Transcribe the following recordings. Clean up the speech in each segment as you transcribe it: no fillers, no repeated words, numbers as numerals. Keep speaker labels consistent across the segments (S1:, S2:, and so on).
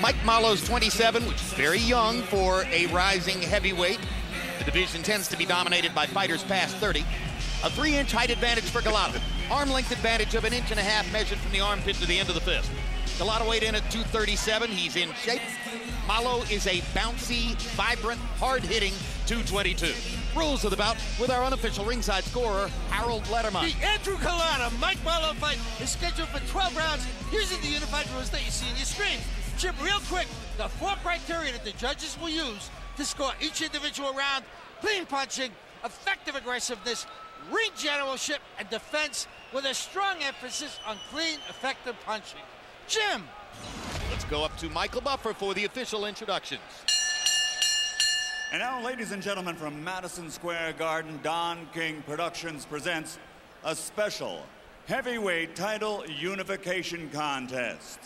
S1: Mike Mollo's 27, which is very young for a rising heavyweight. The division tends to be dominated by fighters past 30. A 3-inch height advantage for Golota. Arm length advantage of 1.5 inches measured from the armpit to the end of the fist. Golota weighed in at 237. He's in shape. Mollo is a bouncy, vibrant, hard-hitting 222. Rules of the bout with our unofficial ringside scorer, Harold Letterman.
S2: The Andrew Golota Mike Mollo fight is scheduled for 12 rounds using the unified rules that you see on your screen. Jim, real quick, the 4 criteria that the judges will use to score each individual round: clean punching, effective aggressiveness, ring generalship, and defense, with a strong emphasis on clean, effective punching. Jim!
S1: Let's go up to Michael Buffer for the official introductions.
S3: And now, ladies and gentlemen, from Madison Square Garden, Don King Productions presents a special heavyweight title unification contest.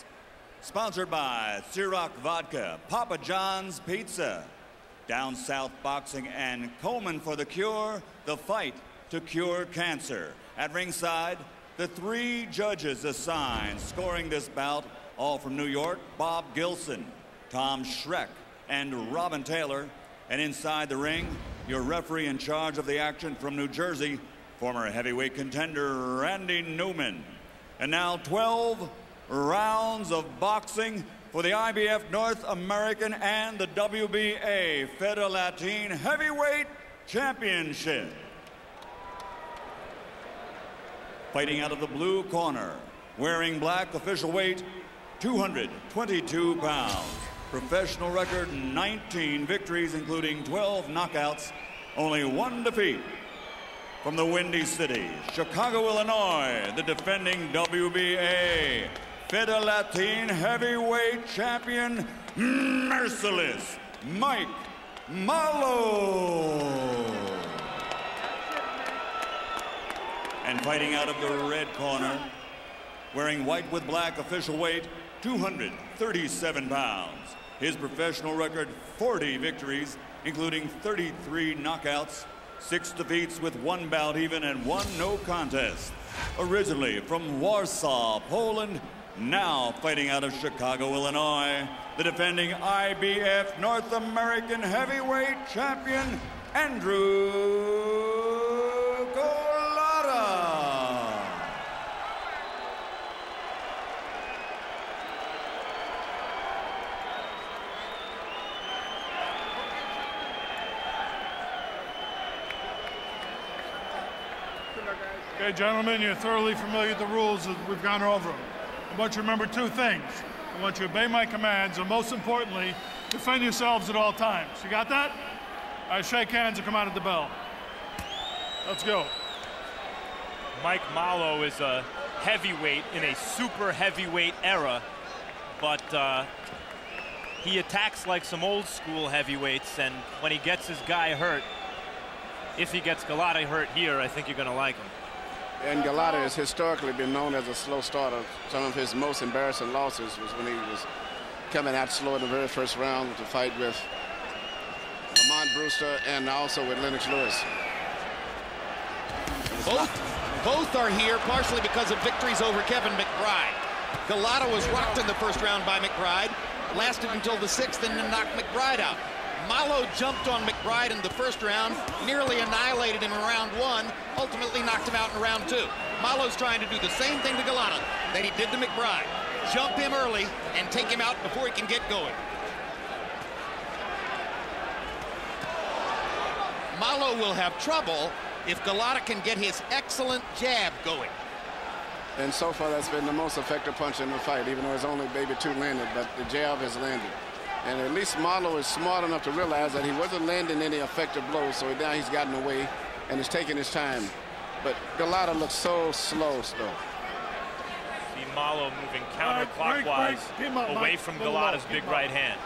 S3: Sponsored by Ciroc Vodka, Papa John's Pizza, Down South Boxing, and Coleman for the Cure, the fight to cure cancer. At ringside, the 3 judges assigned, scoring this bout, all from New York: Bob Gilson, Tom Schreck, and Robin Taylor. And inside the ring, your referee in charge of the action from New Jersey, former heavyweight contender Randy Newman. And now 12 rounds of boxing for the IBF North American and the WBA Federated Latin Heavyweight Championship. Fighting out of the blue corner, wearing black, official weight 222 pounds. Professional record 19 victories, including 12 knockouts, only 1 defeat. From the Windy City, Chicago, Illinois, the defending WBA Federated Latin Heavyweight Champion, Merciless Mike Mollo. And fighting out of the red corner, wearing white with black, official weight 237 pounds. His professional record, 40 victories, including 33 knockouts, 6 defeats with 1 bout even and 1 no contest. Originally from Warsaw, Poland, now fighting out of Chicago, Illinois, the defending IBF North American Heavyweight Champion, Andrew Golota.
S4: Okay, gentlemen, you're thoroughly familiar with the rules as we've gone over them. I want you to remember 2 things. I want you to obey my commands, and most importantly, defend yourselves at all times. You got that? All right, shake hands and come out at the bell. Let's go.
S5: Mike Mollo is a heavyweight in a super heavyweight era, but he attacks like some old school heavyweights, and when he gets his guy hurt, if he gets Golota hurt here, I think you're going to like him.
S6: And Golota has historically been known as a slow starter. Some of his most embarrassing losses was when he was coming out slow in the very first round to fight with Lamont Brewster and also with Lennox Lewis.
S1: Both are here partially because of victories over Kevin McBride. Golota was rocked in the first round by McBride, lasted until the 6th, and then knocked McBride out. Mollo jumped on McBride in the first round, nearly annihilated him in round 1, ultimately knocked him out in round 2. Mollo's trying to do the same thing to Golota that he did to McBride. Jump him early and take him out before he can get going. Mollo will have trouble if Golota can get his excellent jab going.
S6: And so far, that's been the most effective punch in the fight, even though it's only maybe 2 landed, but the jab has landed. And at least Mollo is smart enough to realize that he wasn't landing any effective blows, so now he's gotten away and is taking his time. But Golota looks so slow still.
S5: See Mollo moving counterclockwise away from Golota's big right hand.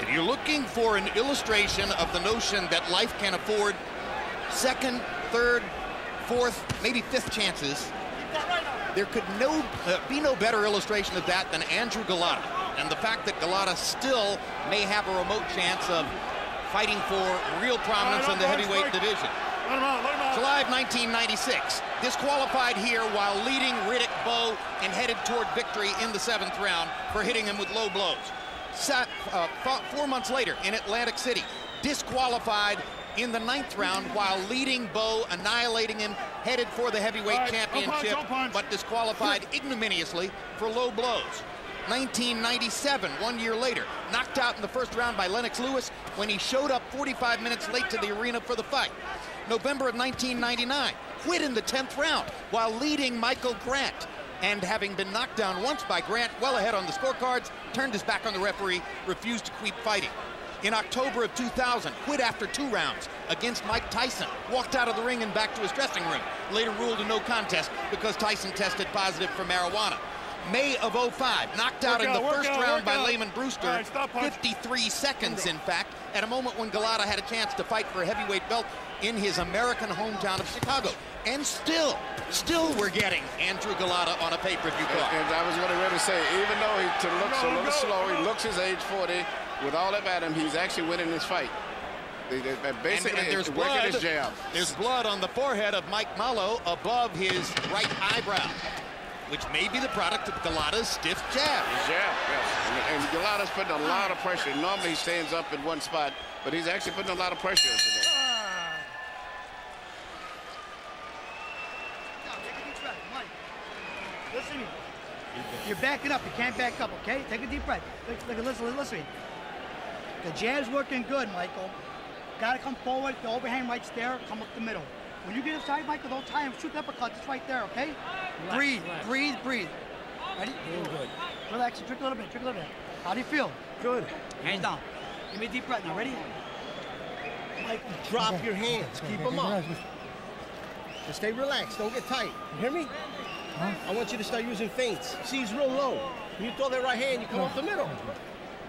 S1: If you're looking for an illustration of the notion that life can afford 2nd, 3rd, 4th, maybe 5th chances, there could be no better illustration of that than Andrew Golota. And the fact that Golota still may have a remote chance of fighting for real prominence in the heavyweight division.
S4: Let him out, let him out.
S1: July of 1996, disqualified here while leading Riddick Bowe and headed toward victory in the 7th round for hitting him with low blows. 4 months later in Atlantic City, disqualified in the 9th round while leading Bowe, annihilating him, headed for the heavyweight championship, but disqualified ignominiously for low blows. 1997, 1 year later, knocked out in the 1st round by Lennox Lewis when he showed up 45 minutes late to the arena for the fight. November of 1999, quit in the 10th round while leading Michael Grant, and having been knocked down once by Grant, well ahead on the scorecards, turned his back on the referee, refused to keep fighting. In October of 2000, quit after 2 rounds against Mike Tyson, walked out of the ring and back to his dressing room, later ruled a no contest because Tyson tested positive for marijuana. May of 05, knocked out in the 1st round by Layman Brewster, 53 seconds in fact, at a moment when Golota had a chance to fight for a heavyweight belt in his American hometown of Chicago. And still we're getting Andrew Golota on a pay-per-view card.
S6: And I was going to say, even though he looks a little slow, he looks his age 40, with all that about him, he's actually winning this fight. Basically,
S1: and there's blood.
S6: His jab.
S1: There's blood on the forehead of Mike Mollo above his right eyebrow, which may be the product of Golota's stiff jab.
S6: His jab, yes. And Golota's putting a lot of pressure. Normally he stands up in one spot, but he's actually putting a lot of pressure in today.
S7: Listen to me. You're backing up. You can't back up, okay? Take a deep breath. Listen to me. The jab's working good, Michael. Got to come forward. The overhand right's there. Come up the middle. When you get inside, Michael, don't tie him. Shoot the uppercut. It's right there, okay? Breathe. Ready? Doing good. Relax and drink a little bit. How do you feel?
S8: Good.
S7: Hands down. Give me a deep breath now. Ready?
S8: Michael, drop your hands. Keep them up. Just stay relaxed. Don't get tight. You hear me? Huh? I want you to start using feints. See, he's real low. When you throw that right hand, you come off the middle.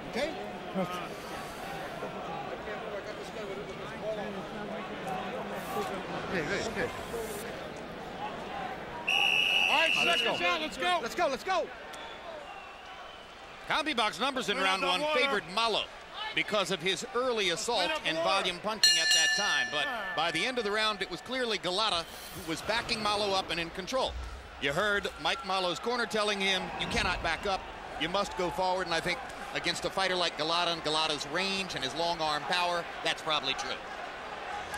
S8: Okay?
S7: Okay.
S4: All right, seconds out. Let's go.
S1: Combi box numbers in round 1 favored Mollo because of his early assault and volume punching at that time. But by the end of the round, it was clearly Golota who was backing Mollo up and in control. You heard Mike Mollo's corner telling him, you cannot back up, you must go forward. And I think against a fighter like Golota and Golota's range and his long arm power, that's probably true.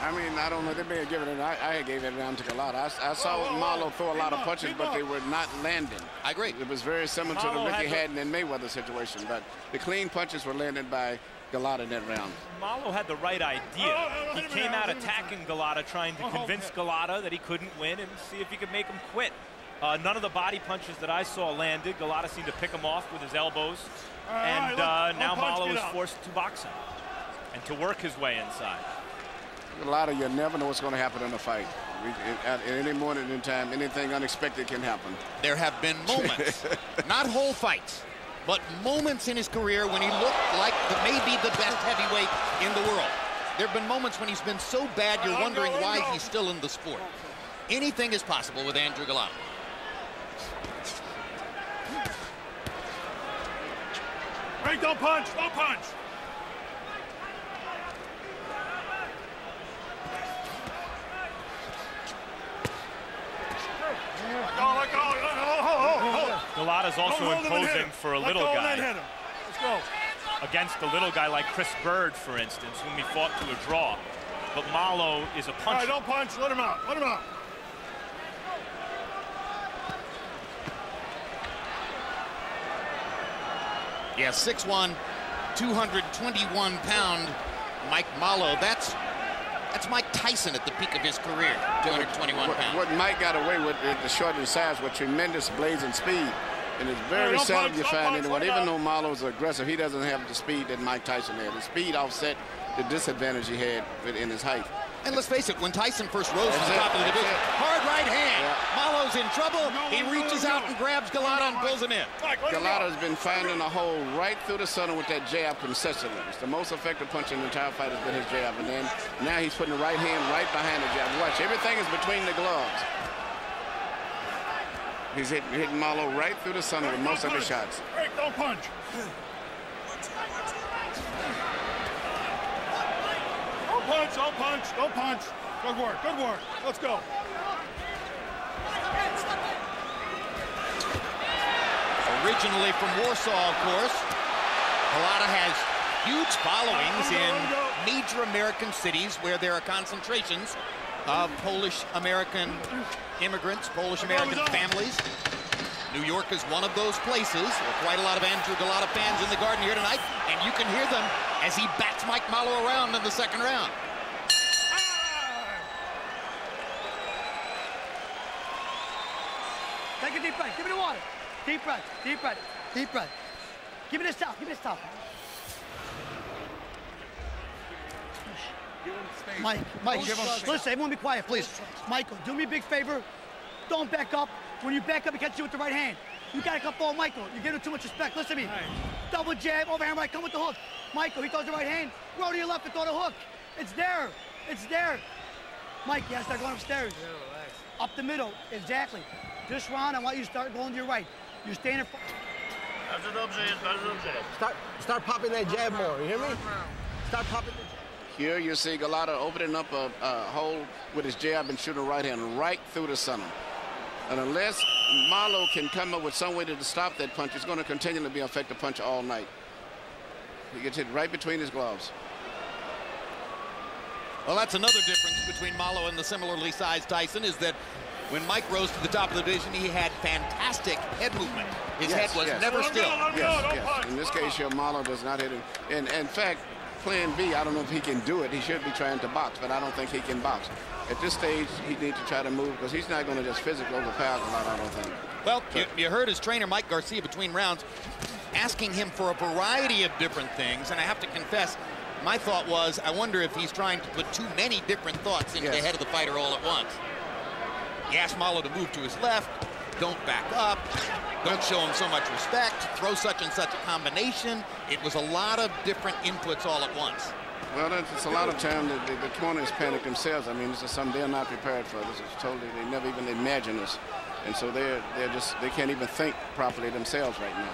S6: I mean, I don't know. They may have given it. I gave it down to Golota. I saw Mollo throw a lot of punches, but they were not landing.
S1: I agree.
S6: It was very similar to the Ricky Hatton and Mayweather situation, but the clean punches were landed by Golota in that round.
S5: Mollo had the right idea. He came out attacking Golota, trying to convince Golota that he couldn't win and see if he could make him quit. None of the body punches that I saw landed. Golota seemed to pick him off with his elbows. And now Mollo is forced to box him and to work his way inside.
S6: Golota, you never know what's going to happen in a fight. At any moment in time, anything unexpected can happen.
S1: There have been moments, not whole fights, but moments in his career when he looked like maybe the best heavyweight in the world. There have been moments when he's been so bad you're wondering why he's still in the sport. Anything is possible with Andrew Golota.
S4: Hey, don't punch.
S5: Golota's also imposing for a little guy.
S4: Let's go.
S5: Against a little guy like Chris Bird, for instance, whom he fought to a draw. But Mollo is a puncher.
S4: All right, don't punch. Let him out.
S1: Yeah, 6'1", 221-pound Mike Mollo. That's Mike Tyson at the peak of his career, 221 pounds.
S6: What Mike got away with the short in size with tremendous blazing speed. And it's very seldom you find anyone, even though Mollo's aggressive, he doesn't have the speed that Mike Tyson had. The speed offset the disadvantage he had in his height.
S1: And let's face it, when Tyson first rose to the top of the division, hard right hand. Mollo's in trouble. He reaches out and grabs Golota and pulls him in.
S6: Golota's been finding a hole right through the center with that jab consistently. It's the most effective punch in the entire fight has been his jab. And then now he's putting the right hand right behind the jab. Watch, everything is between the gloves. He's hitting Mollo right through the center with most of his shots.
S4: Break, don't punch. Don't punch, don't punch, don't punch. Good work, good work. Let's go.
S1: Originally from Warsaw, of course, Golota has huge followings in major American cities where there are concentrations of Polish-American immigrants, Polish-American families. New York is one of those places. There are quite a lot of Andrew Golota fans in the Garden here tonight, and you can hear them as he bats Mike Mollo around in the second round.
S7: Take a deep breath. Give me the water. Deep breath. Deep breath. Deep breath. Give me this towel. Give me this towel. Mike, listen, everyone be quiet, please. Michael, do me a big favor. Don't back up. When you back up, you catch you with the right hand. You gotta come forward, Michael. You're giving him too much respect. Listen to me. Double jab, overhand right, come with the hook. Michael, he throws the right hand. Roll to your left and throw the hook. It's there. It's there. Mike, you gotta start going upstairs. Up the middle, exactly. This round, I want you to start going to your right. You stand in front.
S8: Start popping that jab more, you hear me? Start popping the jab.
S6: Here you see Golota opening up a hole with his jab and shooting right hand right through the center. And unless Mollo can come up with some way to stop that punch, it's going to continually be an effective punch all night. He gets hit right between his gloves.
S1: Well, that's another difference between Mollo and the similarly sized Tyson, is that when Mike rose to the top of the division, he had fantastic head movement. His head was never still.
S6: Yes. In this case here, Mollo does not hit him. And in fact, plan B, I don't know if he can do it. He should be trying to box, but I don't think he can box. At this stage, he needs to try to move because he's not going to just physically overpower Golota, I don't think.
S1: Well, you heard his trainer, Mike Garcia, between rounds, asking him for a variety of different things. And I have to confess, my thought was, I wonder if he's trying to put too many different thoughts into the head of the fighter all at once. He asked Mollo to move to his left, don't back up, don't show him so much respect, throw such and such a combination. It was a lot of different inputs all at once.
S6: Well, it's a lot of time that the corners panic themselves. I mean, this is something they're not prepared for. This is totally, they never even imagined this. And so they can't even think properly themselves right now.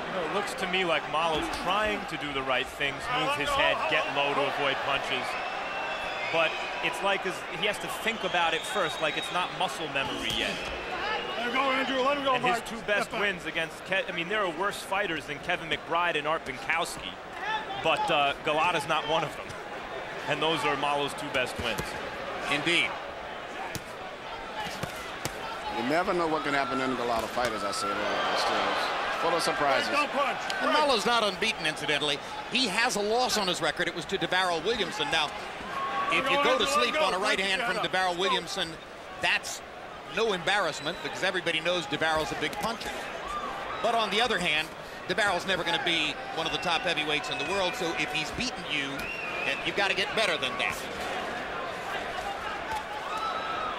S5: You know, it looks to me like Mollo's trying to do the right things, move his head, get low to avoid punches. But it's like he has to think about it first, like it's not muscle memory yet.
S4: Let him go, Andrew. Let him go,
S5: and
S4: Mike.
S5: His two best wins against, I mean, there are worse fighters than Kevin McBride and Art Binkowski, but Golota's not one of them. And those are Mollo's two best wins.
S1: Indeed.
S6: You never know what can happen in Golota fight, as I said earlier. It's full of surprises.
S1: And Mollo's not unbeaten, incidentally. He has a loss on his record. It was to DeBarrel Williamson. Now, if you go to sleep on a right hand from DeBarrel Williamson, that's no embarrassment because everybody knows DeBarrel's a big puncher. But on the other hand, DeBarrel's never going to be one of the top heavyweights in the world, so if he's beaten you, then you've got to get better than that.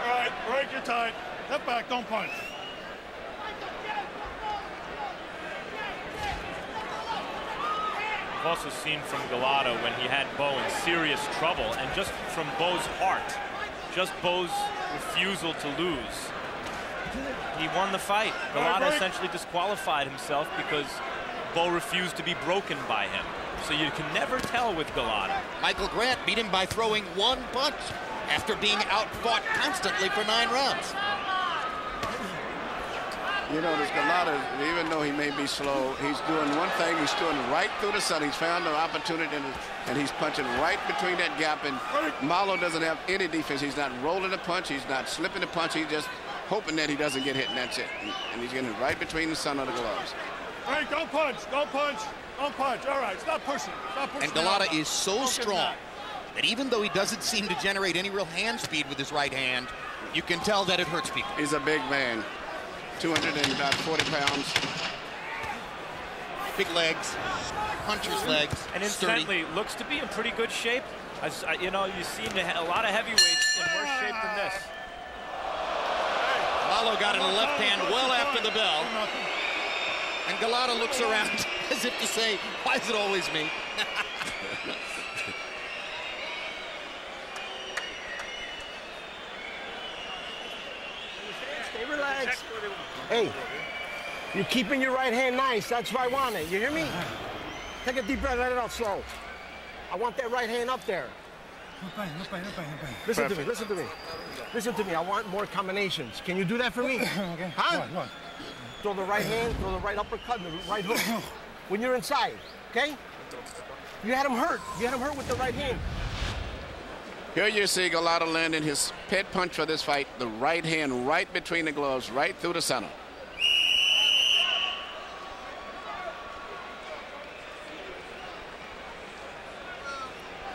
S4: All right, break your tight. Step back, don't punch.
S5: We've also seen from Golota when he had Bo in serious trouble, and just from Bo's heart, just Bo's refusal to lose, he won the fight. Golota essentially disqualified himself because Bo refused to be broken by him. So you can never tell with Golota.
S1: Michael Grant beat him by throwing one punch after being outfought constantly for 9 rounds.
S6: You know, this Golota, even though he may be slow, he's doing one thing. He's doing right through the sun. He's found an opportunity, and he's punching right between that gap. And Mollo doesn't have any defense. He's not rolling a punch. He's not slipping a punch. He's just hoping that he doesn't get hit, and that's it. And he's getting right between the sun of the gloves.
S4: Hey, don't punch. Don't punch. Don't punch. All right, stop pushing. Stop pushing.
S1: And Golota is so strong that even though he doesn't seem to generate any real hand speed with his right hand, you can tell that it hurts people.
S6: He's a big man. 240 pounds.
S1: Big legs, puncher's legs,
S5: and incidentally, looks to be in pretty good shape. As you know, you've seen a lot of heavyweights in worse shape than this.
S1: Mollo got in a left hand well after the bell. And Golota looks around as if to say, why is it always me?
S8: Stay relaxed. Hey, you're keeping your right hand nice. That's why I want it. You hear me? Take a deep breath, let it out slow. I want that right hand up there. Listen to me, listen to me. Listen to me, I want more combinations. Can you do that for me?
S4: Okay.
S8: Huh? Go on. Throw the right hand, throw the right uppercut, and the right hook. When you're inside, okay? You had him hurt. You had him hurt with the right hand.
S6: Here you see Golota landing his pet punch for this fight, the right hand right between the gloves, right through the center.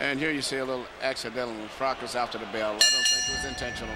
S6: And here you see a little accidental fracas after the bell. I don't think it was intentional.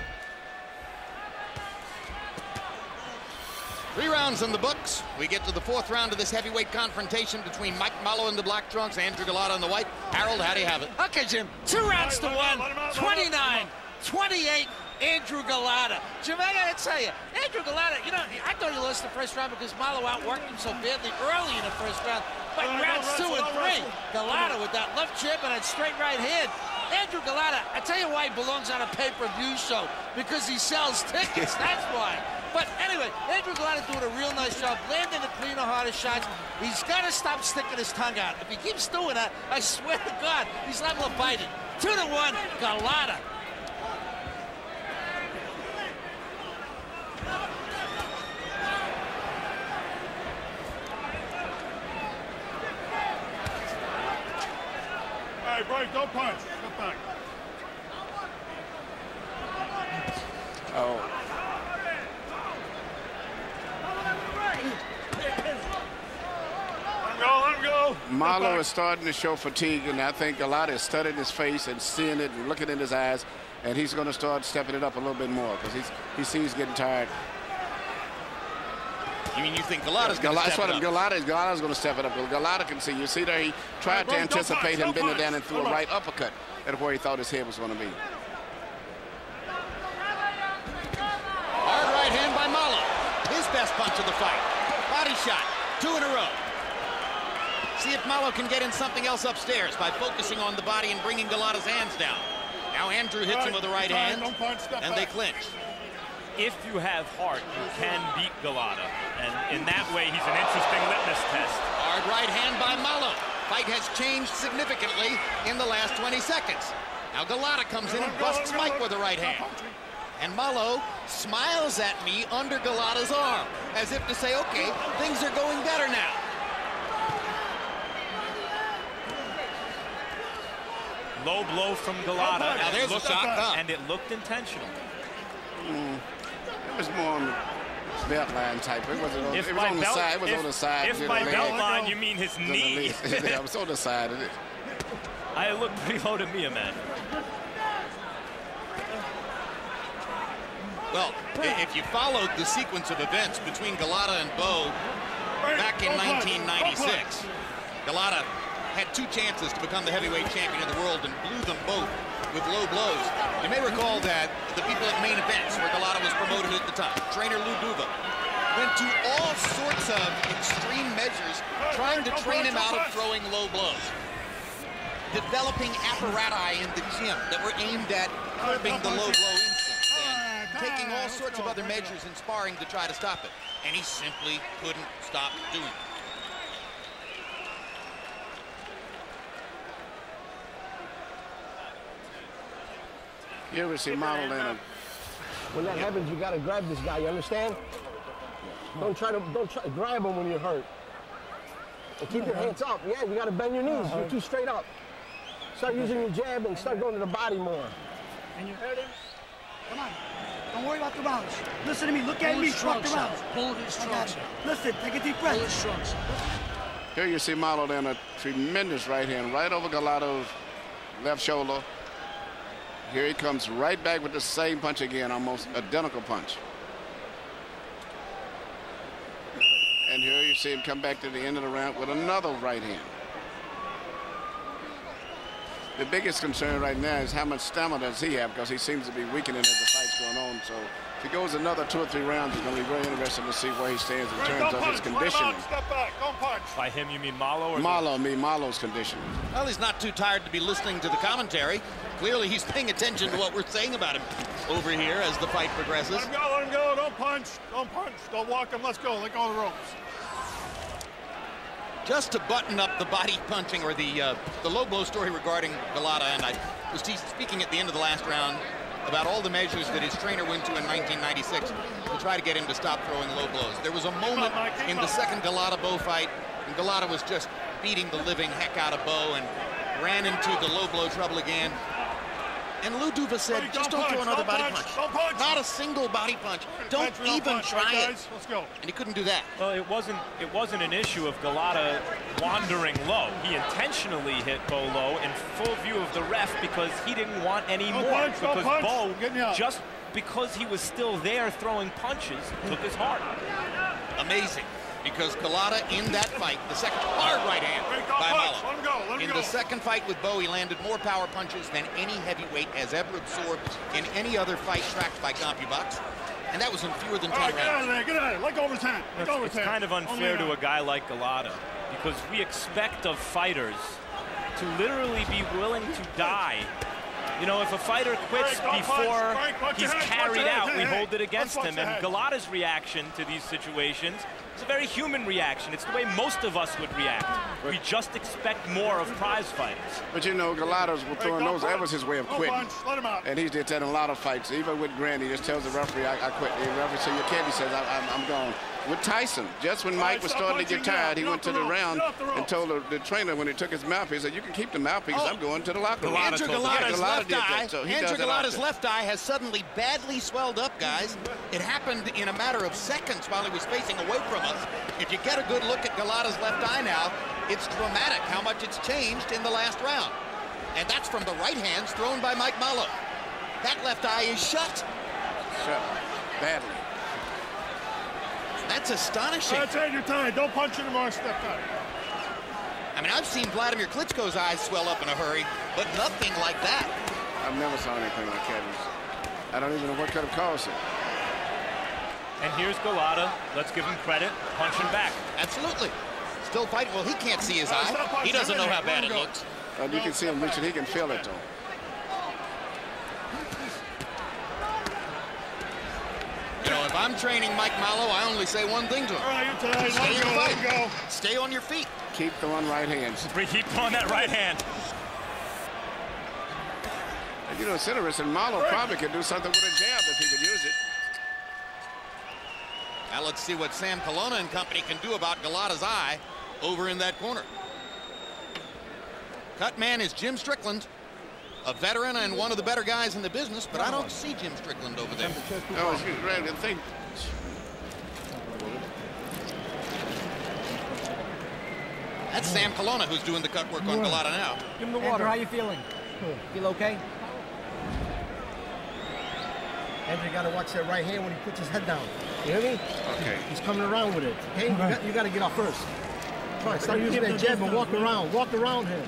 S1: 3 rounds in the books. We get to the 4th round of this heavyweight confrontation between Mike Mollo in the black trunks, Andrew Golota in the white. Harold, how do you have it?
S2: Okay, Jim. 2 rounds to 1. 29-28. Andrew Golota. Jim, I gotta tell you, Andrew Golota, you know, I thought he lost the first round because Mollo outworked him so badly early in the first round. But rounds 2 and 3, Golota with that left jab and that straight right hand. Andrew Golota, I tell you why he belongs on a pay-per-view show, because he sells tickets, that's why. But anyway, Andrew Golota doing a real nice job, landing the cleaner, harder shots. He's got to stop sticking his tongue out. If he keeps doing that, I swear to God, he's liable to bite it. 2-1, Golota.
S4: Hey, break, don't punch. Get back.
S6: Oh.
S4: Let him go.
S6: Mollo is starting to show fatigue, and I think Golota is studying his face and seeing it and looking in his eyes, and he's going to start stepping it up a little bit more because he sees he's getting tired.
S1: You mean you think Golota's going to step it up?
S6: Golota's going to step it up. Golota can see. You see there, he tried to anticipate him bending down and threw a right uppercut at where he thought his head was going to be.
S1: Hard right hand by Mollo. His best punch of the fight. Body shot. 2 in a row. See if Mollo can get in something else upstairs by focusing on the body and bringing Golota's hands down. Now Andrew hits him with the right hand, and they clinch.
S5: If you have heart, you can beat Golota. And in that way, he's an interesting litmus test.
S1: Hard right hand by Mollo. Fight has changed significantly in the last 20 seconds. Now Golota comes in and busts Mike with a right hand. And Mollo smiles at me under Golota's arm, as if to say, okay, things are going better now.
S5: Low blow from Golota.
S1: Now there's a shot,
S5: and it looked intentional.
S6: It was more on the belt line type. It wasn't on,
S5: If
S6: it was on the side. It was on the side.
S5: If by belt line, you mean his knee.
S6: Yeah, it was on the side.
S5: I looked pretty low to me, man.
S1: Well, if you followed the sequence of events between Golota and Bo back in 1996, Golota had 2 chances to become the heavyweight champion of the world and blew them both with low blows. You may recall that the people at main events where Golota was promoted at the time, trainer Lou Duva, went to all sorts of extreme measures trying to train him out of throwing low blows. Developing apparati in the gym that were aimed at curbing the low blow instinct and taking all sorts of other measures in sparring to try to stop it. And he simply couldn't stop doing it.
S6: Here we see Mollo landing.
S8: When that happens, you gotta grab this guy. You understand? Don't try to grab him when you're hurt. And keep your hands up. Yeah, you gotta bend your knees. You're too straight up. Start using your jab and start going to the body more.
S7: And you heard him? Come on. Don't worry about the rounds. Listen to me. Look at me. Drop the rounds.
S2: Pull his trunks.
S7: Listen. Take a deep breath.
S2: Pull his trunks.
S6: Here you see Mollo land a tremendous right hand right over Golota's left shoulder. Here he comes right back with the same punch again, almost identical punch. And here you see him come back to the end of the round with another right hand. The biggest concern right now is how much stamina does he have, because he seems to be weakening as the fight's going on. So If he goes another 2 or 3 rounds, it's going to be very interesting to see where he stands in terms of his conditioning.
S4: Step back, don't punch.
S5: By him, you mean Mollo? Or
S6: Malo's conditioning.
S1: Well, he's not too tired to be listening to the commentary. Clearly, he's paying attention to what we're saying about him over here as the fight progresses.
S4: Let him go, don't punch, don't walk him, let's go, let go of the ropes.
S1: Just to button up the body punching or the low blow story regarding Golota, and I was speaking at the end of the last round about all the measures that his trainer went to in 1996 to try to get him to stop throwing low blows. There was a moment in the second Golota-Bo fight, and Golota was just beating the living heck out of Bo and ran into the low blow trouble again. And Lou Duva said, just don't throw another body punch. Not a single body punch. Don't even try it.
S4: Let's go.
S1: And he couldn't do that.
S5: Well, it wasn't an issue of Golota wandering low. He intentionally hit Bo low in full view of the ref because he didn't want any more. Because Bo, just because he was still there throwing punches, took his heart.
S1: Amazing. Because Golota in that fight, the second hard right hand by Mollo. In the second fight with Bo, he landed more power punches than any heavyweight has ever absorbed in any other fight tracked by CompuBox. And that was in fewer than 10 rounds.
S4: Get out of there, get out of there. Let go of his hand.
S5: It's kind of unfair to a guy like Golota because we expect of fighters to literally be willing to die. You know, if a fighter quits before he's carried out, we hold it against him. And Golota's reaction to these situations is a very human reaction. It's the way most of us would react. We just expect more of prize fighters.
S6: But you know, Golota's will throwing those. That was his way of quitting.
S4: Let him out.
S6: And he did that in a lot of fights. Even with Grant, he just tells the referee, I quit. The referee says, you can't. He says, I'm gone. With Tyson, just when Mike was starting to get tired, he went to the round and told the trainer when he took his mouthpiece, he said, you can keep the mouthpiece. I'm going to the locker room.
S1: Andrew Golota's left eye has suddenly badly swelled up, guys. It happened in a matter of seconds while he was facing away from us. If you get a good look at Golota's left eye now, it's dramatic how much it's changed in the last round. And that's from the right hands thrown by Mike Mollo. That left eye is shut.
S6: Shut. Badly.
S1: That's astonishing.
S4: That's it, you're tired. Don't punch anymore, step back.
S1: I mean, I've seen Vladimir Klitschko's eyes swell up in a hurry, but nothing like that.
S6: I've never saw anything like that. I don't even know what could have caused it.
S5: And here's Golota. Let's give him credit. Punching back.
S1: Absolutely. Still fighting. Well, he can't see his eye. He doesn't know how bad it looks.
S6: You can see him reaching. He can feel it, though.
S1: You know, if I'm training Mike Mollo, I only say one thing to him.
S4: All right, you're tired.
S1: Stay in the
S4: Let
S1: fight.
S4: go.
S1: Stay on your feet.
S6: Keep throwing right hands.
S5: Keep throwing that right hand.
S6: And you know, it's interesting. Mollo probably could do something with a jab if he could use it.
S1: Now let's see what Sam Colonna and company can do about Golota's eye over in that corner. Cut man is Jim Strickland, a veteran and one of the better guys in the business, but I don't see Jim Strickland over there.
S6: No, it's right. I think.
S1: That's Sam Colonna who's doing the cut work on Golota now.
S9: Give him the water. Andrew, how you feeling? Feel okay?
S8: Andrew, you got to watch that right hand when he puts his head down. You hear me?
S6: Okay.
S8: He's coming around with it. Okay? You got to get off first. Try. Start using that jab and walk around. Walk around him.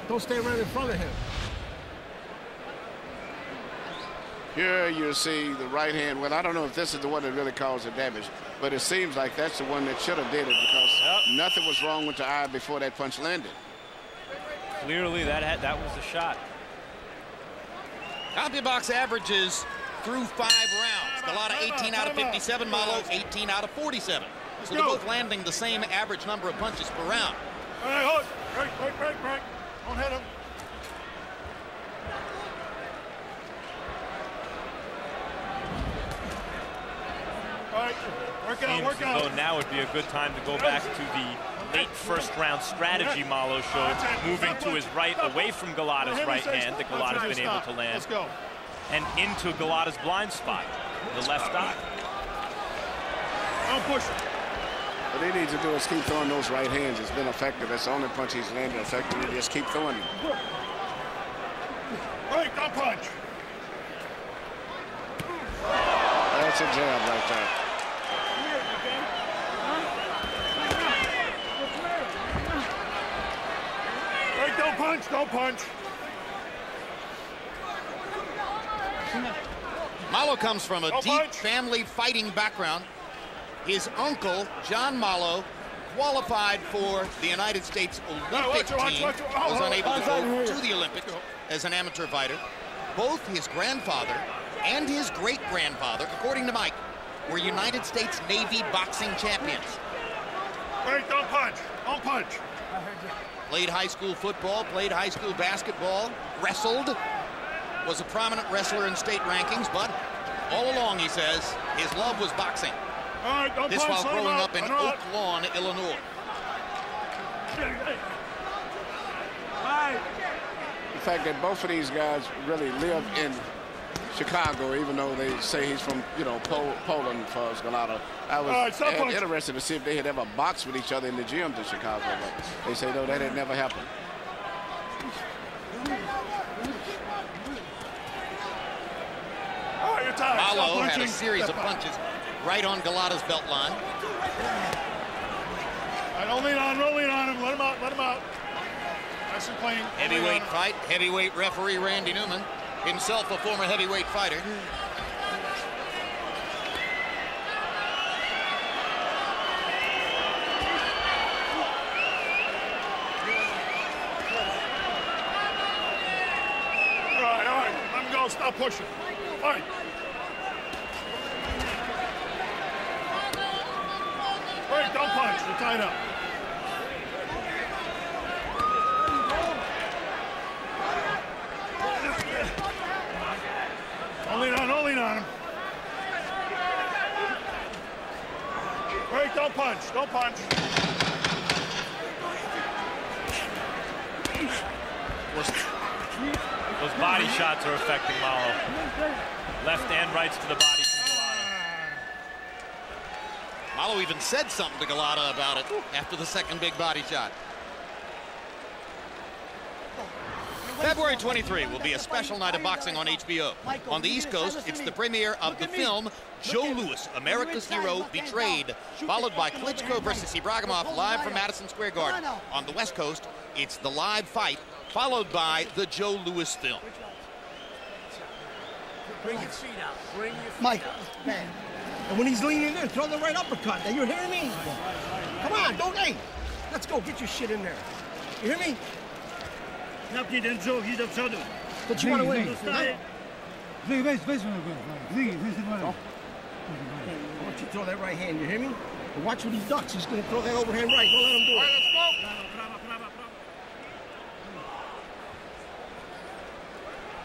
S8: Don't stay right in front of him.
S6: Here you see the right hand. Well, I don't know if this is the one that really caused the damage, but it seems like that's the one that should have did it because nothing was wrong with the eye before that punch landed.
S5: Clearly, that was the shot.
S1: CompuBox averages through 5 rounds. Golota 18 out of 57, Mollo 18 out of 47. So they're both landing the same average number of punches per round.
S4: All right, hold. Break. Don't hit him. All right, work out.
S5: So now would be a good time to go back to the late first round strategy Mollo showed, moving to his right away from Golota's right hand that Golota's been able to land.
S4: Let's go.
S5: And into Golota's blind spot, the left eye.
S4: Don't push it.
S6: What he needs to do is keep throwing those right hands. It's been effective. That's the only punch he's landed effectively. Just keep throwing them.
S4: Right, don't punch.
S6: That's a jab right there.
S4: Right, don't punch.
S1: Mollo comes from a deep family fighting background. His uncle, John Mollo, qualified for the United States Olympic team, was unable to go to the Olympics as an amateur fighter. Both his grandfather and his great-grandfather, according to Mike, were United States Navy boxing champions.
S4: Wait, don't punch. Don't punch.
S1: Played high school football, played high school basketball, wrestled, was a prominent wrestler in state rankings, but all along, he says, his love was boxing.
S4: All right, don't
S1: This
S4: punch,
S1: while growing up in Oak Lawn, Illinois.
S6: The fact that both of these guys really live in Chicago, even though they say he's from, you know, Poland for Golota. I was interested to see if they had ever boxed with each other in the gyms in Chicago, but they say, no, that had never happened.
S4: Oh, you're tired.
S1: Mollo had a series of punches right on Golota's belt line.
S4: All right, don't lean on him. Let him out, let him out. Nice and clean.
S1: Heavyweight fight, heavyweight referee Randy Newman, himself a former heavyweight fighter.
S4: All right, let him go, stop pushing. All right. Wait, don't punch, you're tied up. Don't lean on him. Wait, don't punch, don't punch.
S5: Those body shots are affecting Mollo. Left and rights to the body from Golota.
S1: Mollo even said something to Golota about it after the second big body shot. February 23 will be a special night of boxing on HBO. On the East Coast, it's the premiere of the film Joe Louis, America's Hero Betrayed, followed by Klitschko versus Ibragimov live from Madison Square Garden. On the West Coast, it's the live fight, followed by the Joe Louis film.
S8: Bring your feet out. Bring your feet Mike, out. Man. And when he's leaning there, throw the right uppercut. Now, you hearing me? Come on, don't, hey. Let's go, get your shit in there. You hear me? But you want to win. I want you to throw that right hand, you hear me? But watch what he ducks. He's going to throw that overhand right. Don't let him do it. All right, let's go.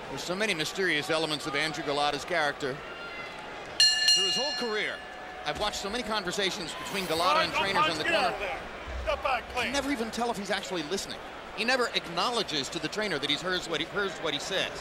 S1: There's so many mysterious elements of Andrew Golota's character. Through his whole career, I've watched so many conversations between Golota and trainers in the corner. You never even tell if he's actually listening. He never acknowledges to the trainer that he hears what he says.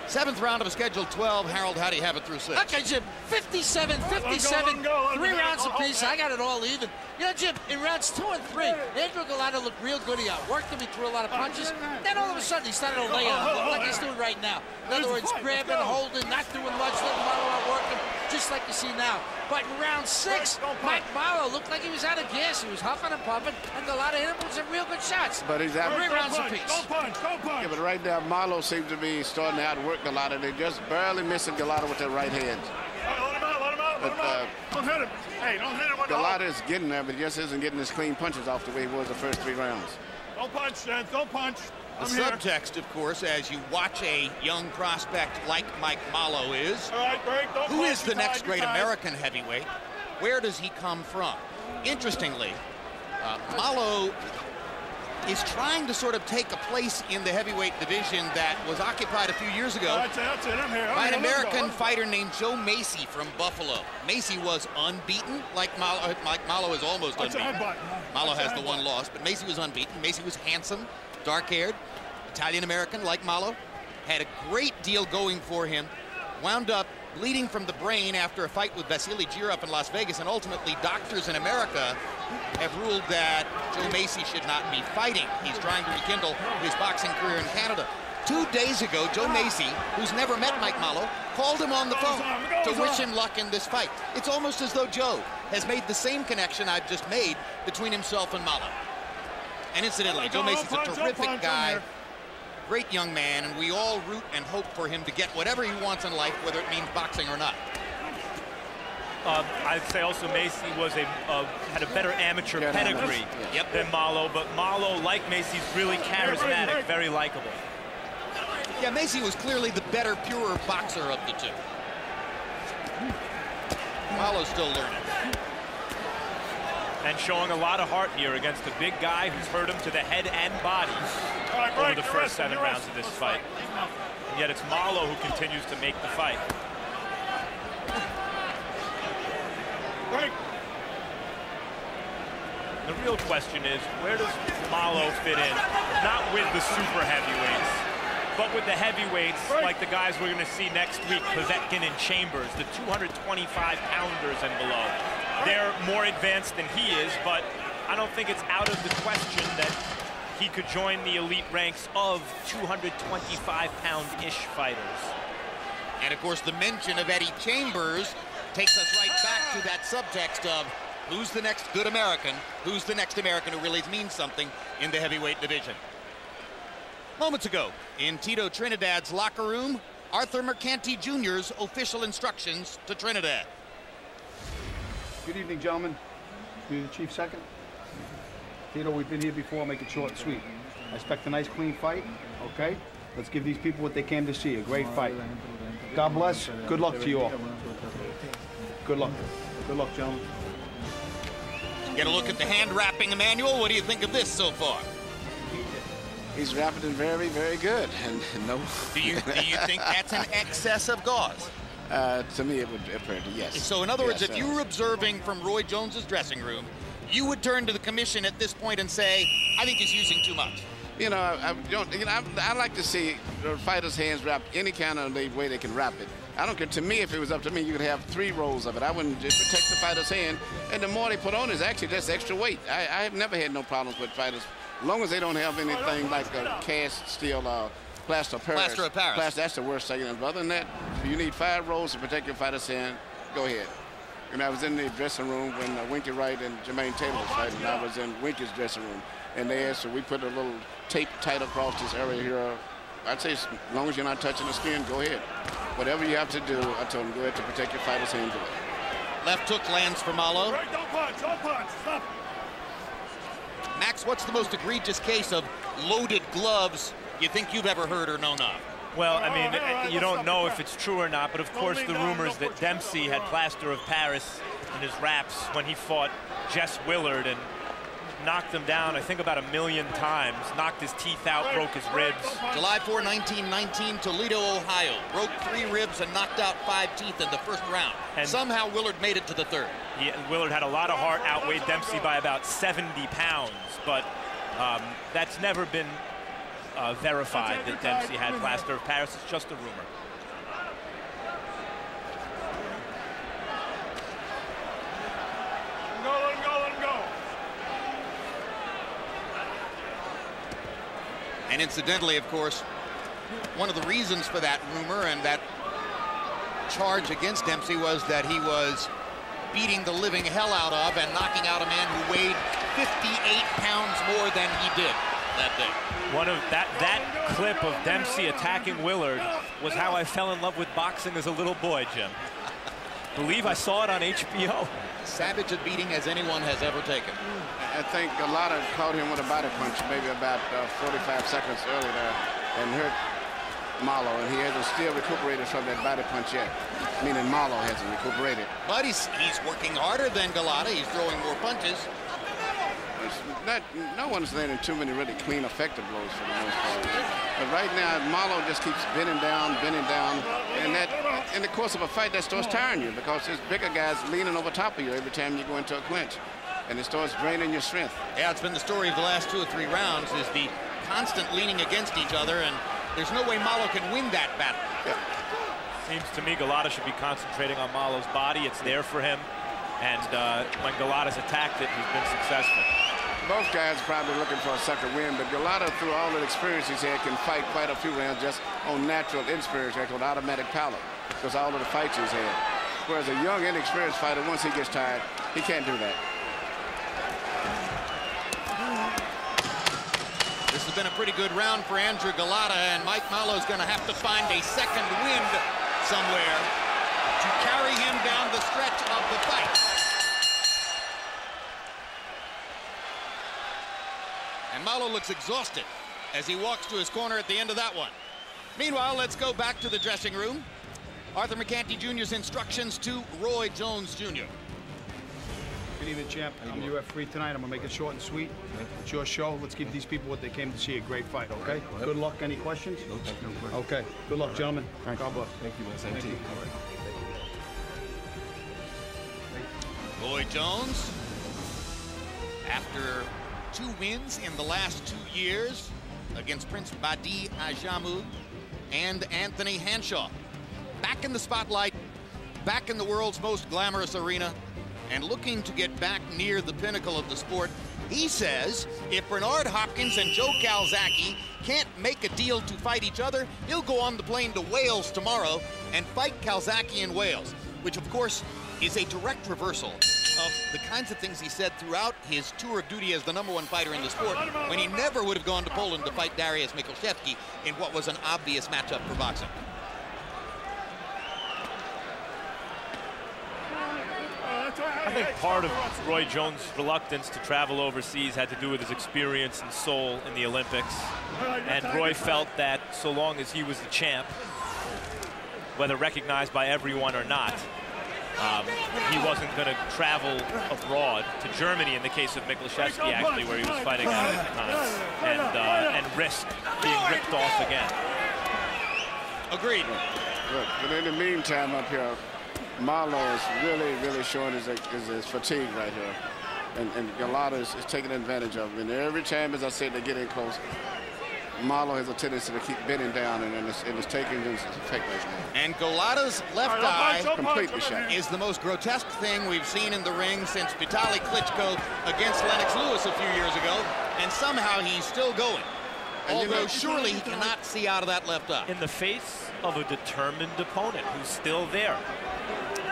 S1: Seventh round of a scheduled 12. Harold, how do you have it through 6?
S2: Okay, Jim, 57, 57, 3 rounds apiece. I got it all even. You know, Jim, in rounds 2 and 3, Andrew Golota looked real good. He outworked him. He threw a lot of punches. Then all of a sudden, he started to lay on him like he's doing right now. In other words, grabbing, holding, not doing much, letting Mollo outwork him, just like you see now. But in round 6, Mike Mollo looked like he was out of gas. He was huffing and puffing, and Golota hit him with some real good shots.
S6: But he's out.
S2: 3 rounds apiece.
S4: Don't punch.
S6: Yeah, but right now, Mollo seems to be starting to outwork Golota. They're just barely missing Golota with their right hands.
S4: Let him out. Don't hit him. Hey, don't hit him.
S6: Golota is getting there, but he just isn't getting his clean punches off the way he was the first 3 rounds.
S4: Don't punch, Jen. Don't punch.
S1: The subtext, of course, as you watch a young prospect like Mike Mollo is, who is the next great American heavyweight? Where does he come from? Interestingly, Mollo is trying to sort of take a place in the heaviveight division that was occupied a few years ago by an American fighter named Joe Macy from Buffalo. Macy was unbeaten, like Mollo. Mollo is almost unbeaten. Mollo has the 1 loss, but Macy was unbeaten. Macy was handsome, dark-haired, Italian-American like Mollo, had a great deal going for him, wound up bleeding from the brain after a fight with Vasily Girov in Las Vegas, and ultimately doctors in America have ruled that Joe Macy should not be fighting. He's trying to rekindle his boxing career in Canada. 2 days ago, Joe Macy, who's never met Mike Mollo, called him on the phone to wish him luck in this fight. It's almost as though Joe has made the same connection I've just made between himself and Mollo. And incidentally, Joe Macy's a terrific guy. Great young man, and we all root and hope for him to get whatever he wants in life, whether it means boxing or not.
S5: I'd say also Macy was had a better amateur pedigree than Mollo, but Mollo, like Macy's, really charismatic, very likable.
S1: Yeah, Macy was clearly the better, purer boxer of the two. Mollo's still learning.
S5: And showing a lot of heart here against a big guy who's hurt him to the head and body over the first 7 rounds of this fight. And yet it's Mollo who continues to make the fight. The real question is, where does Mollo fit in? Not with the super heavyweights, but with the heavyweights like the guys we're going to see next week, Povetkin and Chambers, the 225-pounders and below. They're more advanced than he is, but I don't think it's out of the question that he could join the elite ranks of 225-pound-ish fighters.
S1: And, of course, the mention of Eddie Chambers takes us right back to that subtext of who's the next good American, who's the next American who really means something in the heavyweight division. Moments ago, in Tito Trinidad's locker room, Arthur Mercanti Jr.'s official instructions to Trinidad.
S10: Good evening, gentlemen. Do the chief second. Tito, we've been here before. Make it short and sweet. I expect a nice, clean fight, okay? Let's give these people what they came to see, a great fight. God bless. Good luck to you all. Good luck. Good luck, gentlemen.
S1: Get a look at the hand wrapping, Emmanuel. What do you think of this so far?
S6: He's wrapping it very, very good. And no.
S1: Do you think that's an excess of gauze?
S6: To me, it would appear to, yes.
S1: So in other words, if you were observing from Roy Jones's dressing room, you would turn to the commission at this point and say, I think he's using too much.
S6: You know, I like to see fighters' hands wrapped any kind of way they can wrap it. I don't care. To me, if it was up to me, you could have 3 rolls of it. I wouldn't just protect the fighter's hand. And the more they put on is actually just extra weight. I have never had no problems with fighters, as long as they don't have anything like a cast steel plaster of Paris.
S1: Plaster of Paris.
S6: That's the worst thing. And other than that, if you need 5 rolls to protect your fighter's hand, go ahead. And I was in the dressing room when Winky Wright and Jermaine Taylor was fighting, and I was in Winky's dressing room. And they asked, so we put a little tape tight across this area here. I'd say as long as you're not touching the skin, go ahead. Whatever you have to do, I told him, go ahead to protect your fighter's hand.
S1: Left hook lands for Mollo.
S4: Right, don't punch, stop.
S1: Max, what's the most egregious case of loaded gloves you think you've ever heard or known of?
S5: Well, I mean, you don't know if it's true or not, but of course the rumors that Dempsey had plaster of Paris in his wraps when he fought Jess Willard and knocked him down, I think, about 1,000,000 times, knocked his teeth out, broke his ribs.
S1: July 4, 1919, Toledo, Ohio. Broke 3 ribs and knocked out 5 teeth in the first round. And somehow Willard made it to the 3rd.
S5: Willard had a lot of heart, outweighed Dempsey by about 70 pounds, but that's never been verified that Dempsey had plaster of Paris. It's just a rumor.
S4: Let him go.
S1: And incidentally, of course, one of the reasons for that rumor and that charge against Dempsey was that he was beating the living hell out of and knocking out a man who weighed 58 pounds more than he did that day.
S5: One of that clip of Dempsey attacking Willard was how I fell in love with boxing as a little boy, Jim. Believe I saw it on HBO.
S1: Savage a beating as anyone has ever taken.
S6: I think Golota caught him with a body punch maybe about 45 seconds earlier and hurt Mollo, and he hasn't still recuperated from that body punch yet, meaning Mollo hasn't recuperated.
S1: But he's working harder than Golota. He's throwing more punches.
S6: No one's landing too many really clean, effective blows for the most part. But right now, Mollo just keeps bending down, and that, in the course of a fight, that starts tiring you because there's bigger guys leaning over top of you every time you go into a clinch, and it starts draining your strength.
S1: Yeah, it's been the story of the last 2 or 3 rounds is the constant leaning against each other, and there's no way Mollo can win that battle.
S6: Yeah.
S5: Seems to me Golota should be concentrating on Mollo's body. It's there for him, and when Golota's attacked it, he's been successful.
S6: Both guys probably looking for a second win, but Golota, through all the experience he's had, can fight quite a few rounds just on natural experience, with automatic power, because all of the fights he's had. Whereas a young, inexperienced fighter, once he gets tired, he can't do that.
S1: This is has been a pretty good round for Andrew Golota, and Mike Mollo's going to have to find a second wind somewhere to carry him down the stretch of the fight. And Mollo looks exhausted as he walks to his corner at the end of that one. Meanwhile, let's go back to the dressing room. Arthur McCanty Jr.'s instructions to Roy Jones Jr.
S10: Good evening, champ. I'm your referee tonight. I'm gonna make it short and sweet. It's your show. Let's give these people what they came to see, a great fight, okay? Good luck. Any questions? No. Okay. Good luck, gentlemen. God bless.
S11: Thank you, man. Same to you.
S1: Roy Jones, after 2 wins in the last 2 years against Prince Badi Ajamu and Anthony Hanshaw, back in the spotlight, back in the world's most glamorous arena, and looking to get back near the pinnacle of the sport. He says if Bernard Hopkins and Joe Calzaghe can't make a deal to fight each other, he'll go on the plane to Wales tomorrow and fight Calzaghe in Wales, which of course is a direct reversal of the kinds of things he said throughout his tour of duty as the #1 fighter in the sport, when he never would have gone to Poland to fight Dariusz Michalczewski in what was an obvious matchup for boxing.
S5: I think part of Roy Jones' reluctance to travel overseas had to do with his experience in Seoul in the Olympics. And Roy felt that so long as he was the champ, whether recognized by everyone or not, he wasn't going to travel abroad to Germany in the case of Michalczewski, actually, where he was fighting out at the time, and risk being ripped off again.
S1: Agreed.
S6: Good. But in the meantime up here, Mollo is really showing his fatigue right here. And Golota is taking advantage of him. And every time, as I said, they get in close, Mollo has a tendency to keep bending down, and it's taking his effect right now.
S1: And Golota's left eye
S6: completely shot
S1: is the most grotesque thing we've seen in the ring since Vitaly Klitschko against Lennox Lewis a few years ago, and somehow he's still going. Although surely he cannot see out of that left eye.
S5: In the face of a determined opponent who's still there.